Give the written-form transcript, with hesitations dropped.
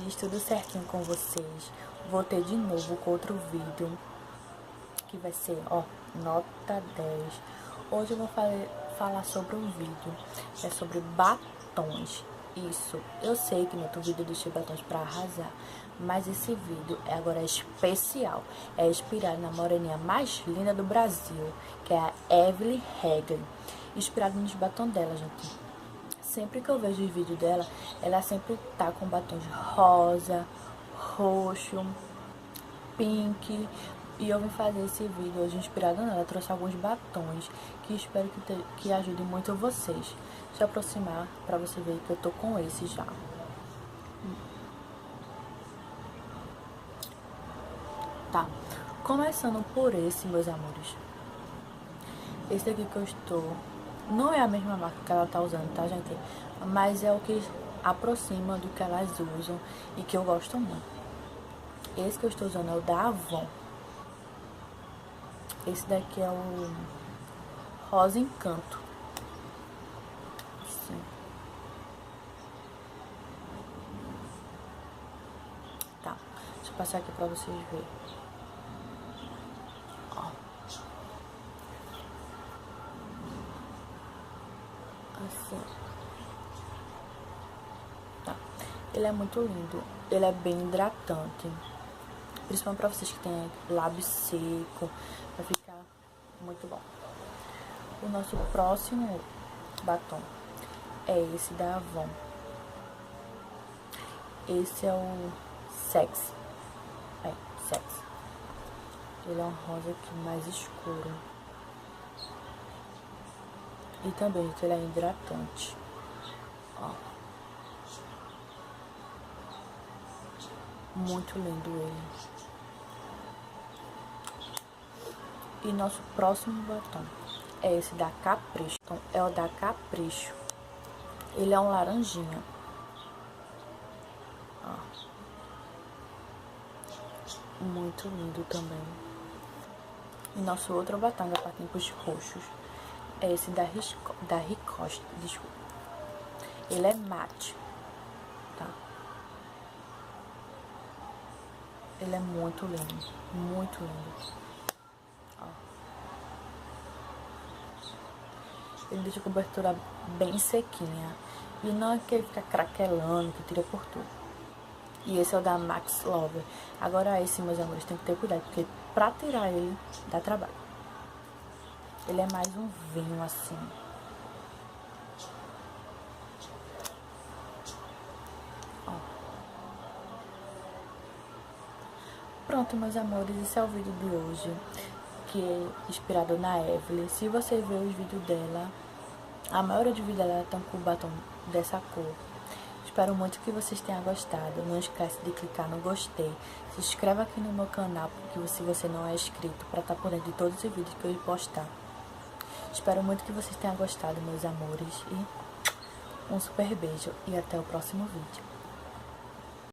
amores, tudo certinho com vocês? Voltei de novo com outro vídeo que vai ser, nota 10. Hoje eu vou falar sobre um vídeo que é sobre batons. Isso, eu sei que no outro vídeo eu deixei batons pra arrasar, mas esse vídeo agora é especial. É inspirado na moreninha mais linda do Brasil, que é a Evelyn Regli. Inspirado nos batons dela, gente. Sempre que eu vejo o vídeo dela, ela sempre tá com batons rosa, roxo, pink. E eu vim fazer esse vídeo hoje inspirado nela. Eu trouxe alguns batons que espero que ajude muito vocês. Deixa eu aproximar pra você ver que eu tô com esse já. Tá, começando por esse, meus amores. Esse daqui que eu estou... Não é a mesma marca que ela tá usando, tá, gente? Mas é o que aproxima do que elas usam e que eu gosto muito. Esse que eu estou usando é o da Avon. Esse daqui é o Rosa Encanto. Assim. Tá, deixa eu passar aqui pra vocês verem. Ó. Assim. Tá. Ele é muito lindo. Ele é bem hidratante. Principalmente pra vocês que têm lábio seco. Vai ficar muito bom. O nosso próximo batom é esse da Avon. Esse é o Sexy. Sexy. Ele é um rosa aqui mais escuro. E também ele é hidratante. Ó. Muito lindo ele. E nosso próximo batom é esse da Capricho. Então, é o da Capricho. Ele é um laranjinha. Ó. Muito lindo também. E nosso outro batom para tempos roxos é esse da Ricoste. Desculpa. Ele é mate. Tá? Ele é muito lindo. Muito lindo. Ó. Ele deixa a cobertura bem sequinha. E não é que ele fica craquelando, que tira por tudo. E esse é o da Max Lover. Agora esse, meus amores, tem que ter cuidado, porque pra tirar ele dá trabalho. Ele é mais um vinho assim. Ó. Pronto, meus amores, esse é o vídeo de hoje, que é inspirado na Evelyn. Se você ver os vídeos dela, a maioria de vídeos dela estão com o batom dessa cor. Espero muito que vocês tenham gostado. Não esquece de clicar no gostei. Se inscreva aqui no meu canal, porque se você não é inscrito, para estar por dentro de todos os vídeos que eu postar. Espero muito que vocês tenham gostado, meus amores. E um super beijo e até o próximo vídeo.